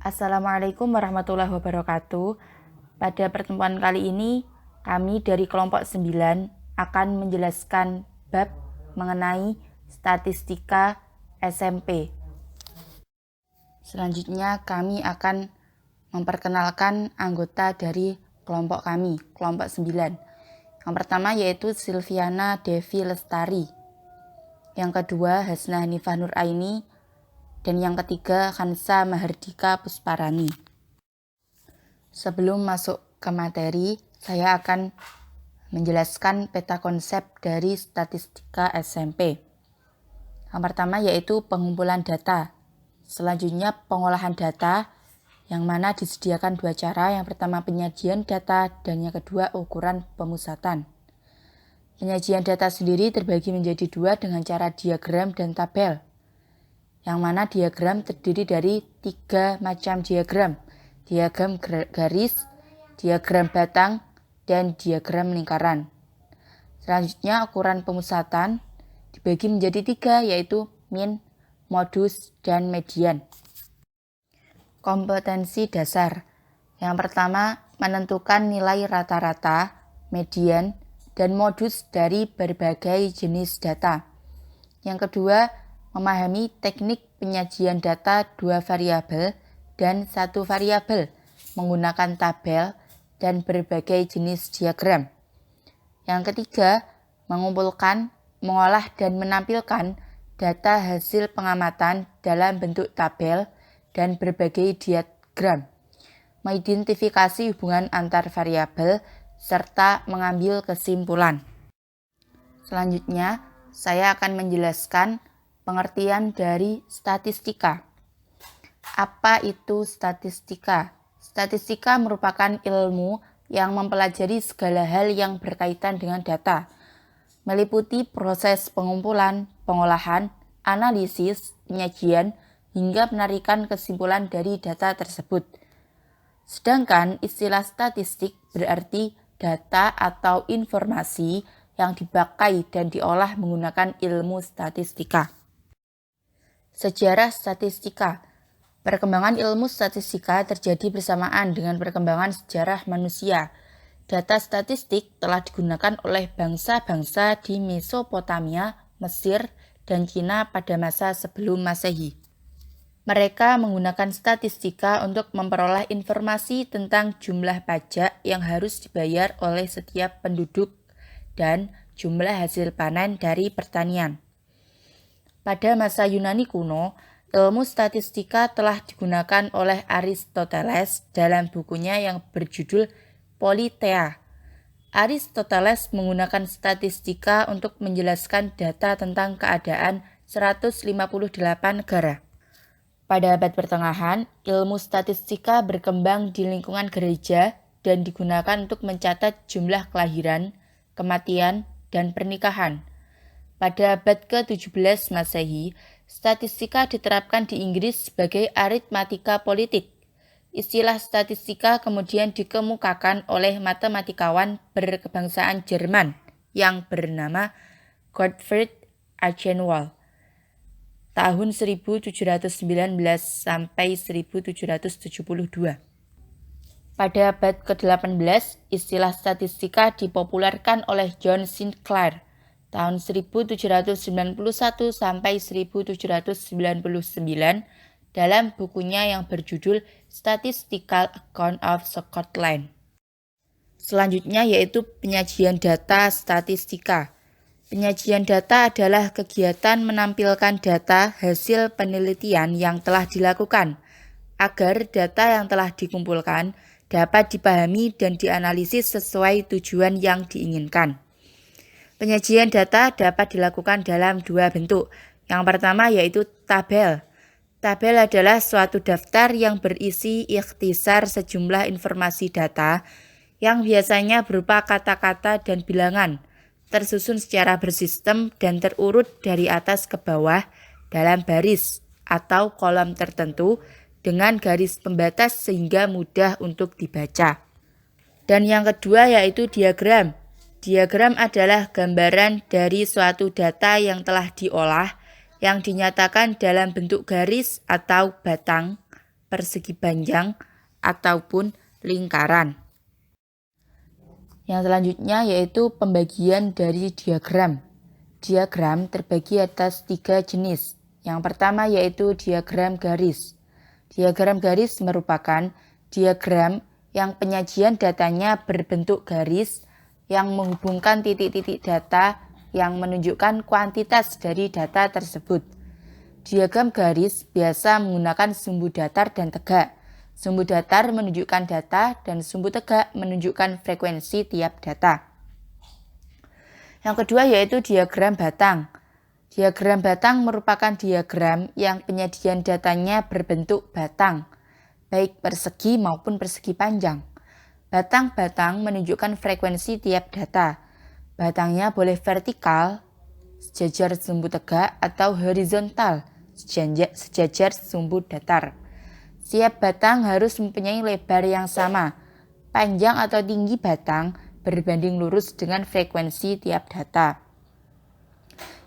Assalamualaikum warahmatullahi wabarakatuh. Pada pertemuan kali ini, kami dari kelompok 9 akan menjelaskan bab mengenai statistika SMP. Selanjutnya kami akan memperkenalkan anggota dari kelompok kami, kelompok 9. Yang pertama yaitu Silviana Devi Lestari. Yang kedua Hasna Hanifah Nuraini. Dan yang ketiga, Hansa Mahardika Pusparani. Sebelum masuk ke materi, saya akan menjelaskan peta konsep dari statistika SMP. Yang pertama yaitu pengumpulan data. Selanjutnya pengolahan data, yang mana disediakan dua cara. Yang pertama penyajian data dan yang kedua ukuran pemusatan. Penyajian data sendiri terbagi menjadi dua dengan cara diagram dan tabel. Yang mana diagram terdiri dari 3 macam diagram. Diagram garis, diagram batang, dan diagram lingkaran. Selanjutnya ukuran pemusatan dibagi menjadi 3 yaitu min, modus, dan median. Kompetensi dasar. Yang pertama menentukan nilai rata-rata, median, dan modus dari berbagai jenis data. Yang kedua memahami teknik penyajian data 2 variabel dan 1 variabel menggunakan tabel dan berbagai jenis diagram. Yang ketiga, mengumpulkan, mengolah dan menampilkan data hasil pengamatan dalam bentuk tabel dan berbagai diagram. Mengidentifikasi hubungan antar variabel serta mengambil kesimpulan. Selanjutnya, saya akan menjelaskan pengertian dari statistika. Apa itu statistika? Statistika merupakan ilmu yang mempelajari segala hal yang berkaitan dengan data, meliputi proses pengumpulan, pengolahan, analisis, penyajian, hingga penarikan kesimpulan dari data tersebut. Sedangkan istilah statistik berarti data atau informasi yang dipakai dan diolah menggunakan ilmu statistika. Sejarah statistika. Perkembangan ilmu statistika terjadi bersamaan dengan perkembangan sejarah manusia. Data statistik telah digunakan oleh bangsa-bangsa di Mesopotamia, Mesir, dan Cina pada masa sebelum Masehi. Mereka menggunakan statistika untuk memperoleh informasi tentang jumlah pajak yang harus dibayar oleh setiap penduduk dan jumlah hasil panen dari pertanian. Pada masa Yunani kuno, ilmu statistika telah digunakan oleh Aristoteles dalam bukunya yang berjudul Politeia. Aristoteles menggunakan statistika untuk menjelaskan data tentang keadaan 158 negara. Pada abad pertengahan, ilmu statistika berkembang di lingkungan gereja dan digunakan untuk mencatat jumlah kelahiran, kematian, dan pernikahan. Pada abad ke-17 Masehi, statistika diterapkan di Inggris sebagai aritmatika politik. Istilah statistika kemudian dikemukakan oleh matematikawan berkebangsaan Jerman yang bernama Gottfried Achenwald tahun 1719 sampai 1772. Pada abad ke-18, istilah statistika dipopulerkan oleh John Sinclair tahun 1791 sampai 1799 dalam bukunya yang berjudul Statistical Account of Scotland. Selanjutnya yaitu penyajian data statistika. Penyajian data adalah kegiatan menampilkan data hasil penelitian yang telah dilakukan agar data yang telah dikumpulkan dapat dipahami dan dianalisis sesuai tujuan yang diinginkan. Penyajian data dapat dilakukan dalam dua bentuk. Yang pertama yaitu tabel. Tabel adalah suatu daftar yang berisi ikhtisar sejumlah informasi data yang biasanya berupa kata-kata dan bilangan, tersusun secara bersistem dan terurut dari atas ke bawah dalam baris atau kolom tertentu dengan garis pembatas sehingga mudah untuk dibaca. Dan yang kedua yaitu diagram. Diagram adalah gambaran dari suatu data yang telah diolah yang dinyatakan dalam bentuk garis atau batang, persegi panjang ataupun lingkaran. Yang selanjutnya yaitu pembagian dari diagram. Diagram terbagi atas 3 jenis. Yang pertama yaitu diagram garis. Diagram garis merupakan diagram yang penyajian datanya berbentuk garis yang menghubungkan titik-titik data yang menunjukkan kuantitas dari data tersebut. Diagram garis biasa menggunakan sumbu datar dan tegak. Sumbu datar menunjukkan data dan sumbu tegak menunjukkan frekuensi tiap data. Yang kedua yaitu diagram batang. Diagram batang merupakan diagram yang penyajian datanya berbentuk batang, baik persegi maupun persegi panjang. Batang-batang menunjukkan frekuensi tiap data. Batangnya boleh vertikal, sejajar sumbu tegak, atau horizontal, sejajar sumbu datar. Setiap batang harus mempunyai lebar yang sama. Panjang atau tinggi batang berbanding lurus dengan frekuensi tiap data.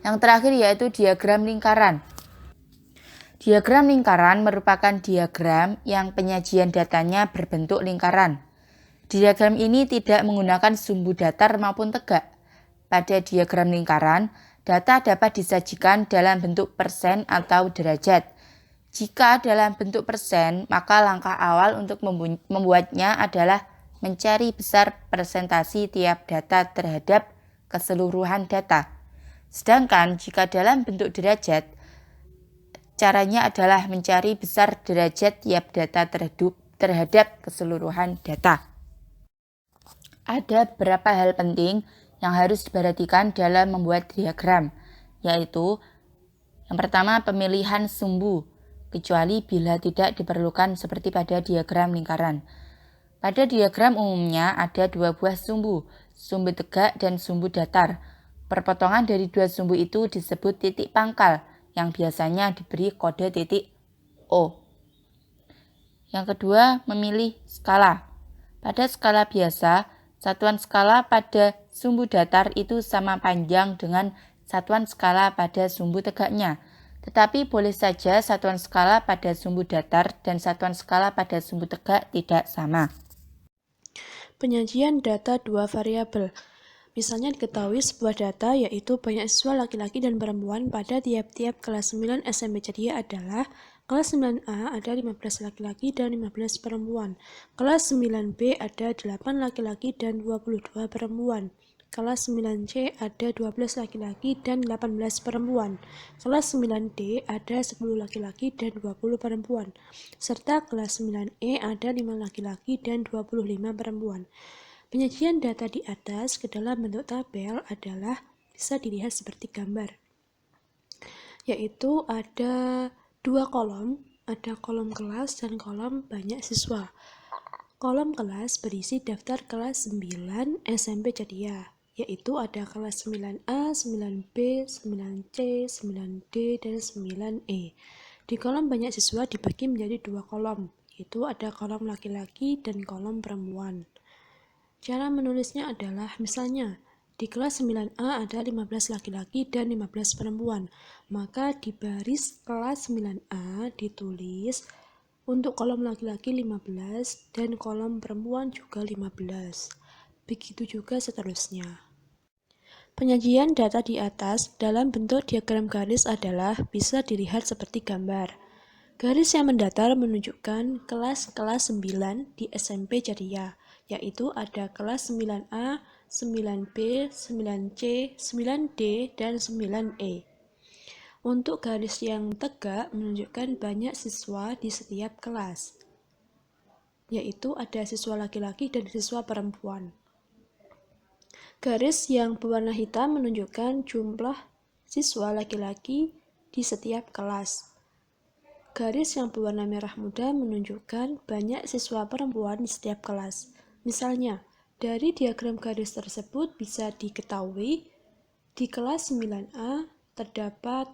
Yang terakhir yaitu diagram lingkaran. Diagram lingkaran merupakan diagram yang penyajian datanya berbentuk lingkaran. Diagram ini tidak menggunakan sumbu datar maupun tegak. Pada diagram lingkaran, data dapat disajikan dalam bentuk persen atau derajat. Jika dalam bentuk persen, maka langkah awal untuk membuatnya adalah mencari besar persentasi tiap data terhadap keseluruhan data. Sedangkan jika dalam bentuk derajat, caranya adalah mencari besar derajat tiap data terhadap keseluruhan data. Ada beberapa hal penting yang harus diperhatikan dalam membuat diagram, yaitu yang pertama pemilihan sumbu, kecuali bila tidak diperlukan seperti pada diagram lingkaran. Pada diagram umumnya ada 2 buah sumbu, sumbu tegak dan sumbu datar. Perpotongan dari 2 sumbu itu disebut titik pangkal, yang biasanya diberi kode titik O. Yang kedua, memilih skala. Pada skala biasa, satuan skala pada sumbu datar itu sama panjang dengan satuan skala pada sumbu tegaknya. Tetapi boleh saja satuan skala pada sumbu datar dan satuan skala pada sumbu tegak tidak sama. Penyajian data 2 variabel. Misalnya diketahui sebuah data yaitu banyak siswa laki-laki dan perempuan pada tiap-tiap kelas 9 SMP Cedia adalah kelas 9A ada 15 laki-laki dan 15 perempuan. Kelas 9B ada 8 laki-laki dan 22 perempuan. Kelas 9C ada 12 laki-laki dan 18 perempuan. Kelas 9D ada 10 laki-laki dan 20 perempuan. Serta kelas 9E ada 5 laki-laki dan 25 perempuan. Penyajian data di atas ke dalam bentuk tabel adalah bisa dilihat seperti gambar, yaitu ada 2 kolom, ada kolom kelas dan kolom banyak siswa. Kolom kelas berisi daftar kelas 9 SMP Cedia, yaitu ada kelas 9A, 9B, 9C, 9D, dan 9E. Di kolom banyak siswa dibagi menjadi 2 kolom, yaitu ada kolom laki-laki dan kolom perempuan. Cara menulisnya adalah misalnya di kelas 9A ada 15 laki-laki dan 15 perempuan, maka di baris kelas 9A ditulis untuk kolom laki-laki 15 dan kolom perempuan juga 15. Begitu juga seterusnya. Penyajian data di atas dalam bentuk diagram garis adalah bisa dilihat seperti gambar. Garis yang mendatar menunjukkan kelas-kelas 9 di SMP Cedia, yaitu ada kelas 9A, 9B, 9C, 9D, dan 9E. Untuk garis yang tegak menunjukkan banyak siswa di setiap kelas, yaitu ada siswa laki-laki dan siswa perempuan. Garis yang berwarna hitam menunjukkan jumlah siswa laki-laki di setiap kelas. Garis yang berwarna merah muda menunjukkan banyak siswa perempuan di setiap kelas. Misalnya, dari diagram garis tersebut bisa diketahui di kelas 9A terdapat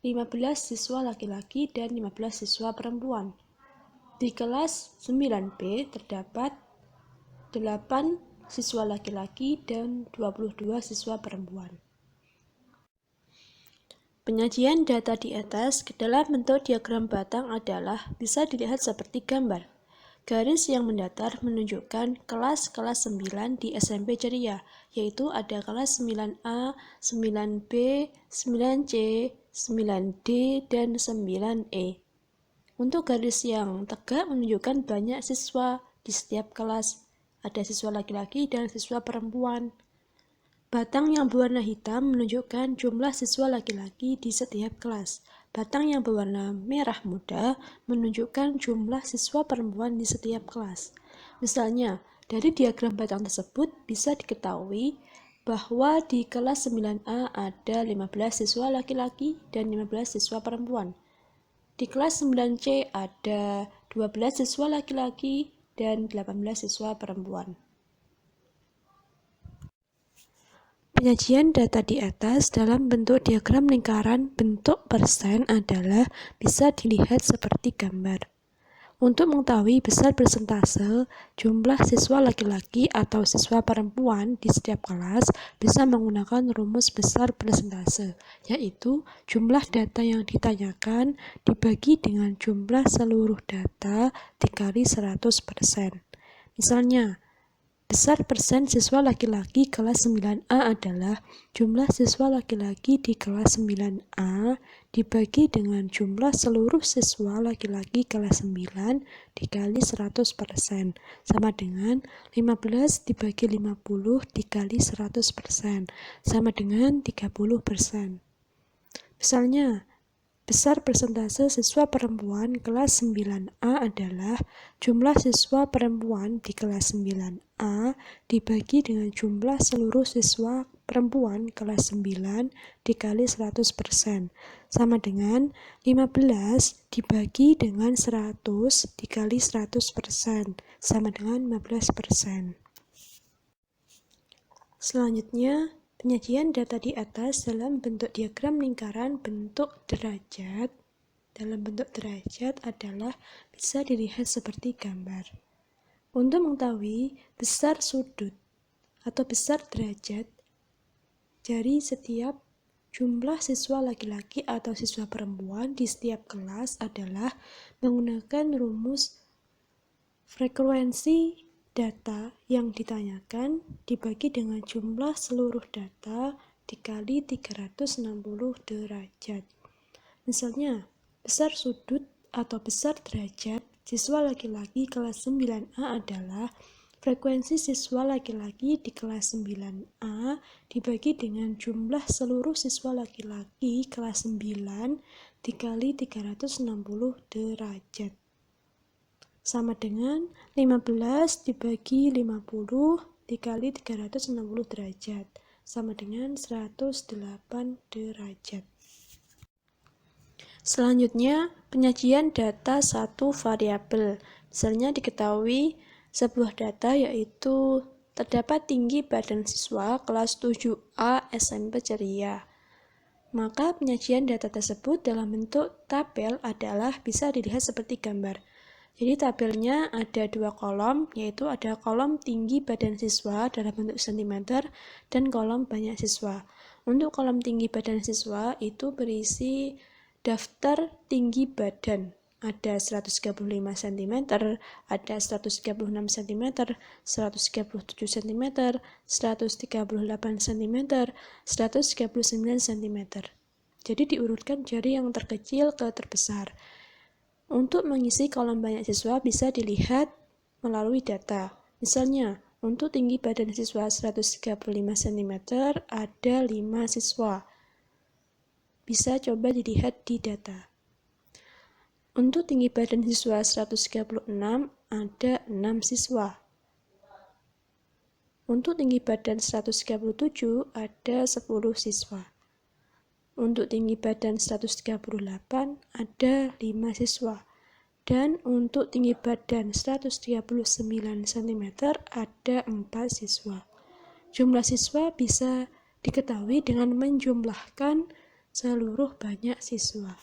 15 siswa laki-laki dan 15 siswa perempuan. Di kelas 9B terdapat 8 siswa laki-laki dan 22 siswa perempuan. Penyajian data di atas ke dalam bentuk diagram batang adalah bisa dilihat seperti gambar. Garis yang mendatar menunjukkan kelas-kelas 9 di SMP Ceria, yaitu ada kelas 9A, 9B, 9C, 9D, dan 9E. Untuk garis yang tegak menunjukkan banyak siswa di setiap kelas. Ada siswa laki-laki dan siswa perempuan. Batang yang berwarna hitam menunjukkan jumlah siswa laki-laki di setiap kelas. Batang yang berwarna merah muda menunjukkan jumlah siswa perempuan di setiap kelas. Misalnya, dari diagram batang tersebut bisa diketahui bahwa di kelas 9A ada 15 siswa laki-laki dan 15 siswa perempuan. Di kelas 9C ada 12 siswa laki-laki dan 18 siswa perempuan. Penyajian data di atas dalam bentuk diagram lingkaran bentuk persen adalah bisa dilihat seperti gambar. Untuk mengetahui besar persentase jumlah siswa laki-laki atau siswa perempuan di setiap kelas bisa menggunakan rumus besar persentase, yaitu jumlah data yang ditanyakan dibagi dengan jumlah seluruh data dikali 100%. Misalnya, besar persen siswa laki-laki kelas 9A adalah jumlah siswa laki-laki di kelas 9A dibagi dengan jumlah seluruh siswa laki-laki kelas 9 dikali 100% sama dengan 15 dibagi 50 dikali 100% sama dengan 30%. Misalnya, besar persentase siswa perempuan kelas 9A adalah jumlah siswa perempuan di kelas 9A dibagi dengan jumlah seluruh siswa perempuan kelas 9 dikali 100% sama dengan 15 dibagi dengan 100 dikali 100% sama dengan 15%. Selanjutnya, penyajian data di atas dalam bentuk diagram lingkaran bentuk derajat adalah bisa dilihat seperti gambar. Untuk mengetahui besar sudut atau besar derajat dari setiap jumlah siswa laki-laki atau siswa perempuan di setiap kelas adalah menggunakan rumus frekuensi data yang ditanyakan dibagi dengan jumlah seluruh data dikali 360 derajat. Misalnya, besar sudut atau besar derajat siswa laki-laki kelas 9A adalah frekuensi siswa laki-laki di kelas 9A dibagi dengan jumlah seluruh siswa laki-laki kelas 9 dikali 360 derajat. Sama dengan 15 dibagi 50 dikali 360 derajat, sama dengan 108 derajat. Selanjutnya, penyajian data satu variabel. Misalnya diketahui sebuah data yaitu terdapat tinggi badan siswa kelas 7A SMP Ceria. Maka penyajian data tersebut dalam bentuk tabel adalah bisa dilihat seperti gambar. Jadi tabelnya ada dua kolom, yaitu ada kolom tinggi badan siswa dalam bentuk cm dan kolom banyak siswa. Untuk kolom tinggi badan siswa itu berisi daftar tinggi badan. Ada 135 cm, ada 136 cm, 137 cm, 138 cm, 139 cm. Jadi diurutkan dari yang terkecil ke terbesar. Untuk mengisi kolom banyak siswa bisa dilihat melalui data. Misalnya, untuk tinggi badan siswa 135 cm ada 5 siswa. Bisa coba dilihat di data. Untuk tinggi badan siswa 136 ada 6 siswa. Untuk tinggi badan 137 ada 10 siswa. Untuk tinggi badan 138 ada 5 siswa. Dan untuk tinggi badan 139 cm ada 4 siswa. Jumlah siswa bisa diketahui dengan menjumlahkan seluruh banyak siswa.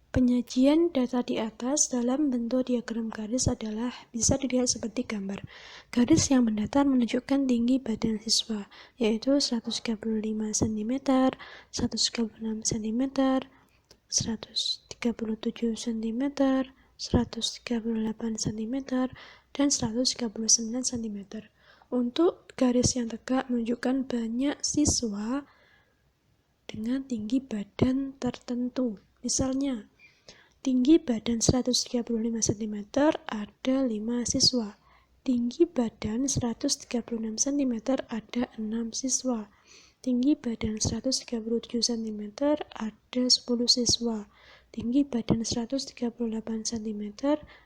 Penyajian data di atas dalam bentuk diagram garis adalah bisa dilihat seperti gambar. Garis yang mendatar menunjukkan tinggi badan siswa, yaitu 135 cm, 136 cm, 137 cm, 138 cm, dan 139 cm. Untuk garis yang tegak menunjukkan banyak siswa dengan tinggi badan tertentu. Misalnya, tinggi badan 135 cm ada 5 siswa. Tinggi badan 136 cm ada 6 siswa. Tinggi badan 137 cm ada 10 siswa. Tinggi badan 138 cm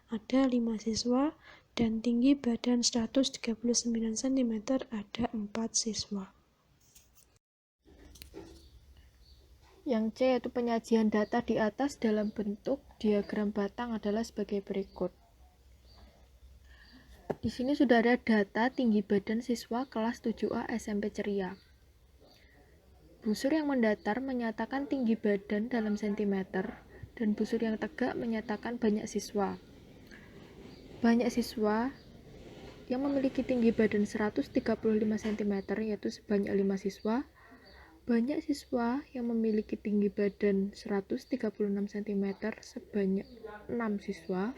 ada 5 siswa. Dan tinggi badan 139 cm ada 4 siswa. Yang C yaitu penyajian data di atas dalam bentuk diagram batang adalah sebagai berikut. Di sini sudah ada data tinggi badan siswa kelas 7A SMP Ceria. Busur yang mendatar menyatakan tinggi badan dalam sentimeter, dan busur yang tegak menyatakan banyak siswa. Banyak siswa yang memiliki tinggi badan 135 cm yaitu sebanyak 5 siswa. Banyak siswa yang memiliki tinggi badan 136 cm sebanyak 6 siswa.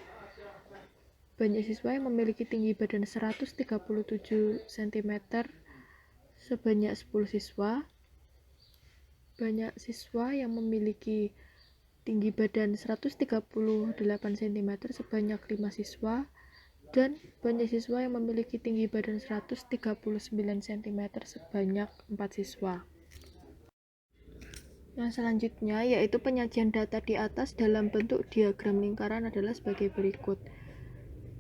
Banyak siswa yang memiliki tinggi badan 137 cm sebanyak 10 siswa. Banyak siswa yang memiliki tinggi badan 138 cm sebanyak 5 siswa. Dan banyak siswa yang memiliki tinggi badan 139 cm sebanyak 4 siswa. Yang selanjutnya yaitu penyajian data di atas dalam bentuk diagram lingkaran adalah sebagai berikut.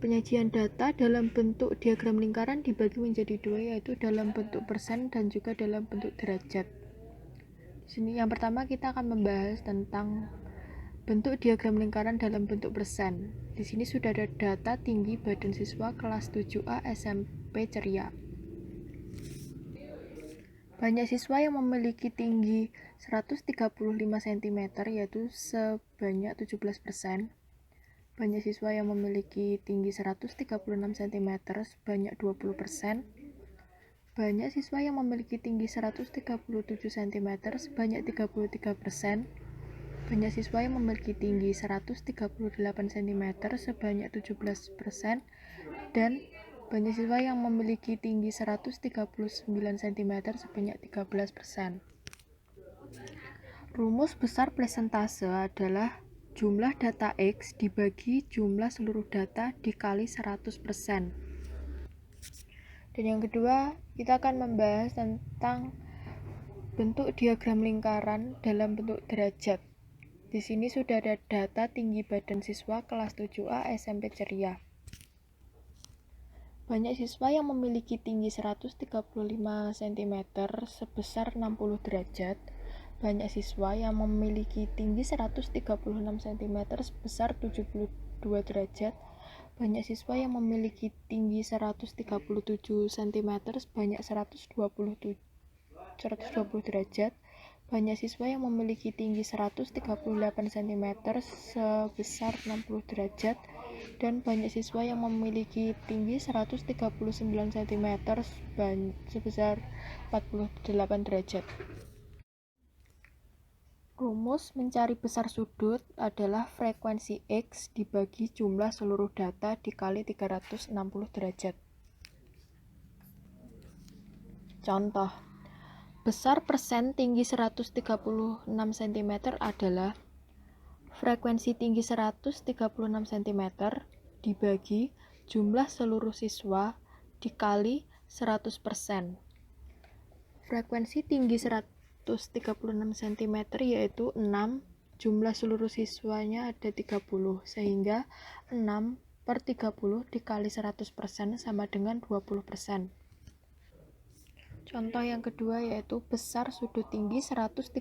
Penyajian data dalam bentuk diagram lingkaran dibagi menjadi dua, yaitu dalam bentuk persen dan juga dalam bentuk derajat. Di sini yang pertama kita akan membahas tentang bentuk diagram lingkaran dalam bentuk persen. Di sini sudah ada data tinggi badan siswa kelas 7A SMP Ceria. Banyak siswa yang memiliki tinggi 135 cm yaitu sebanyak 17%. Banyak siswa yang memiliki tinggi 136 cm sebanyak 20%. Banyak siswa yang memiliki tinggi 137 cm sebanyak 33%. Banyak siswa yang memiliki tinggi 138 cm sebanyak 17%. Dan banyak siswa yang memiliki tinggi 139 cm sebanyak 13%. Rumus besar presentase adalah jumlah data X dibagi jumlah seluruh data dikali 100%. Dan yang kedua, kita akan membahas tentang bentuk diagram lingkaran dalam bentuk derajat. Di sini sudah ada data tinggi badan siswa kelas 7A SMP Ceria. Banyak siswa yang memiliki tinggi 135 cm sebesar 60 derajat. Banyak siswa yang memiliki tinggi 136 cm sebesar 72 derajat. Banyak siswa yang memiliki tinggi 137 cm sebanyak 120 derajat. Banyak siswa yang memiliki tinggi 138 cm sebesar 60 derajat. Dan banyak siswa yang memiliki tinggi 139 cm sebesar 48 derajat. Rumus mencari besar sudut adalah frekuensi X dibagi jumlah seluruh data dikali 360 derajat. Contoh, besar persen tinggi 136 cm adalah frekuensi tinggi 136 cm dibagi jumlah seluruh siswa dikali 100%. Frekuensi tinggi 136 cm yaitu 6, jumlah seluruh siswanya ada 30, sehingga 6/30 dikali 100% sama dengan 20%. Contoh yang kedua yaitu besar sudut tinggi 136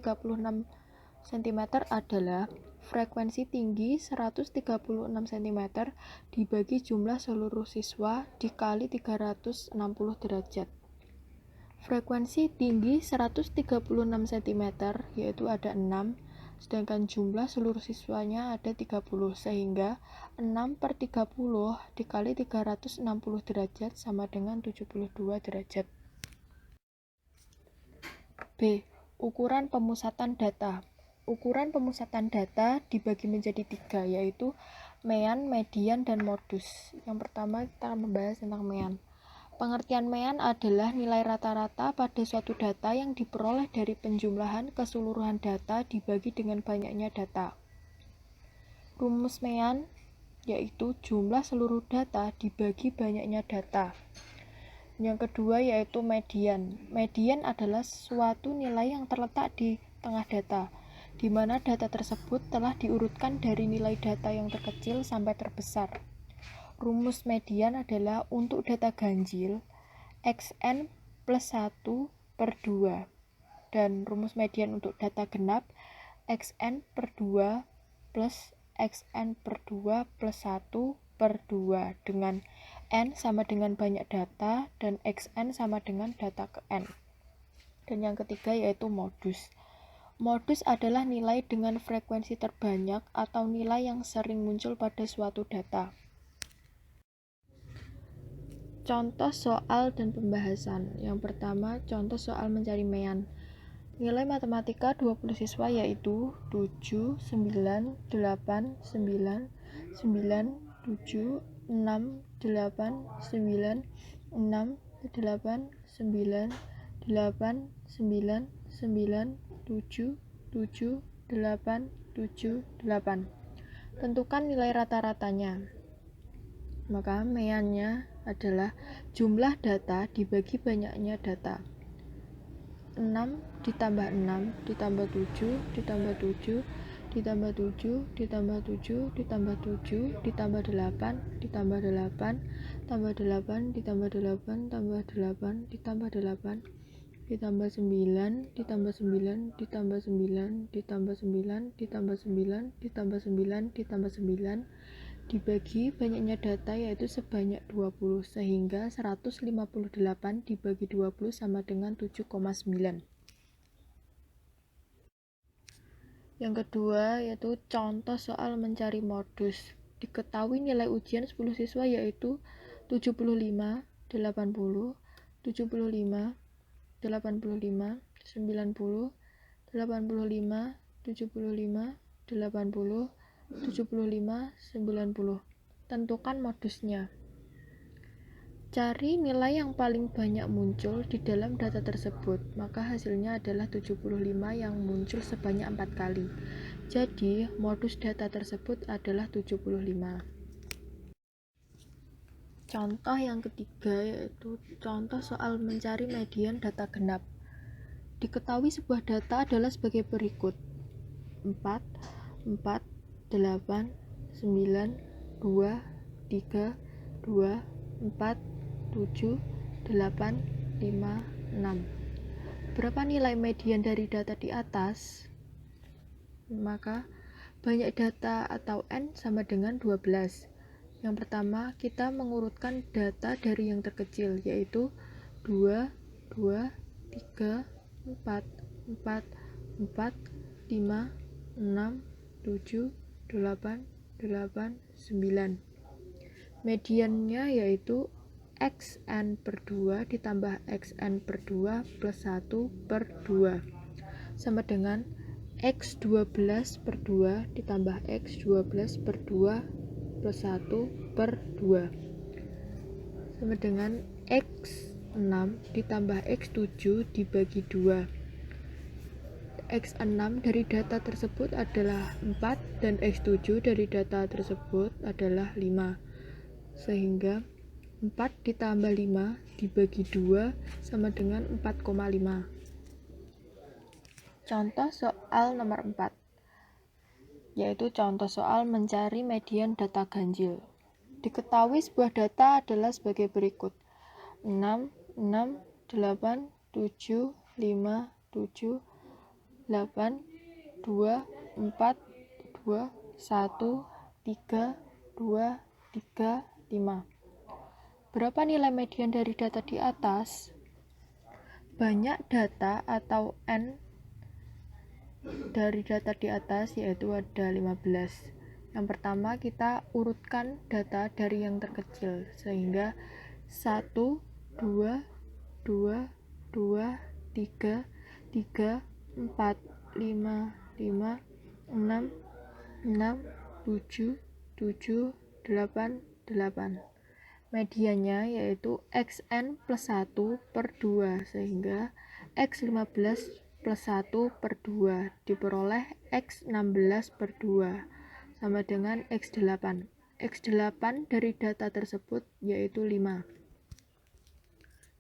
cm adalah frekuensi tinggi 136 cm dibagi jumlah seluruh siswa dikali 360 derajat. Frekuensi tinggi 136 cm yaitu ada 6, sedangkan jumlah seluruh siswanya ada 30, sehingga 6/30 dikali 360 derajat sama dengan 72 derajat. B. Ukuran pemusatan data. Ukuran pemusatan data dibagi menjadi 3, yaitu mean, median, dan modus. Yang pertama kita akan membahas tentang mean. Pengertian mean adalah nilai rata-rata pada suatu data yang diperoleh dari penjumlahan keseluruhan data dibagi dengan banyaknya data. Rumus mean yaitu jumlah seluruh data dibagi banyaknya data. Yang kedua yaitu median. Median adalah suatu nilai yang terletak di tengah data, di mana data tersebut telah diurutkan dari nilai data yang terkecil sampai terbesar. Rumus median adalah untuk data ganjil, xn plus 1/2. Dan rumus median untuk data genap, xn/2 plus xn/2 plus 1/2, dengan n sama dengan banyak data dan xn sama dengan data ke n. Dan yang ketiga yaitu modus. Modus adalah nilai dengan frekuensi terbanyak atau nilai yang sering muncul pada suatu data. Contoh soal dan pembahasan. Yang pertama, contoh soal mencari mean. Nilai matematika 20 siswa yaitu 7, 9, 8, 9, 9, 7, 6, 8, 9, 6, 8, 9, 8, 9, 9, 7, 7, 8, 7, 8. Tentukan nilai rata-ratanya. Maka meannya adalah jumlah data dibagi banyaknya data. 6 ditambah 6 ditambah 7 ditambah 7 ditambah 7 ditambah 7 ditambah 7 ditambah 8 ditambah 8 tambah 8 ditambah 8 tambah 8 ditambah 8 ditambah 9 ditambah 9 ditambah 9 ditambah 9 ditambah 9 ditambah 9 ditambah 9 dibagi banyaknya data yaitu sebanyak 20, sehingga 158 dibagi 20 sama dengan 7,9. Yang kedua yaitu contoh soal mencari modus. Diketahui nilai ujian 10 siswa yaitu 75, 80, 75, 85, 90, 75, 75, 75, 80, 75, 90. Tentukan modusnya. Cari nilai yang paling banyak muncul di dalam data tersebut, maka hasilnya adalah 75 yang muncul sebanyak 4 kali. Jadi, modus data tersebut adalah 75. Contoh yang ketiga yaitu contoh soal mencari median data genap. Diketahui sebuah data adalah sebagai berikut: 4, 4, 8, 9, 2, 3, 2, 4, 7, 8, 5, 6. Berapa nilai median dari data di atas? Maka banyak data atau n sama dengan 12. Yang pertama, kita mengurutkan data dari yang terkecil, yaitu 2, 2, 3, 4, 4, 4, 5, 6, 7, 8, 8, 9. Mediannya yaitu xn/2 ditambah xn/2 plus 1/2 sama dengan x12/2 ditambah x12/2 plus 1/2 sama dengan x6 ditambah x7 dibagi 2. X6 dari data tersebut adalah 4 dan X7 dari data tersebut adalah 5, sehingga 4 ditambah 5 dibagi 2 sama dengan 4,5. Contoh soal nomor 4 yaitu contoh soal mencari median data ganjil. Diketahui sebuah data adalah sebagai berikut: 6, 6, 8, 7, 5, 7, 8, 2, 4, 2, 1, 3, 2, 3, 5. Berapa nilai median dari data di atas? Banyak data atau n dari data di atas, yaitu ada 15. Yang pertama, kita urutkan data dari yang terkecil, sehingga 1, 2, 2, 2, 3, 3, 4, 5, 5, 6, 6, 7, 7, 8, 8. Mediannya yaitu xn plus 1 per 2, sehingga x15 plus 1 per 2 diperoleh x16 per 2 sama dengan x8. X8 dari data tersebut yaitu 5.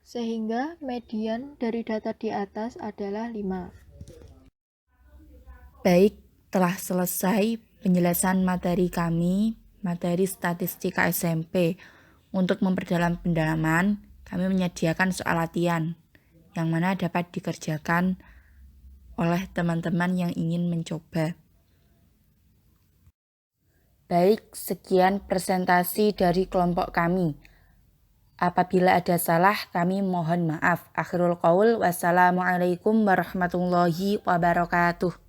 Sehingga median dari data di atas adalah 5. Baik, telah selesai penjelasan materi kami, materi statistika SMP. Untuk memperdalam pendalaman, kami menyediakan soal latihan, yang mana dapat dikerjakan oleh teman-teman yang ingin mencoba. Baik, sekian presentasi dari kelompok kami. Apabila ada salah, kami mohon maaf. Akhirul qaul, wassalamualaikum warahmatullahi wabarakatuh.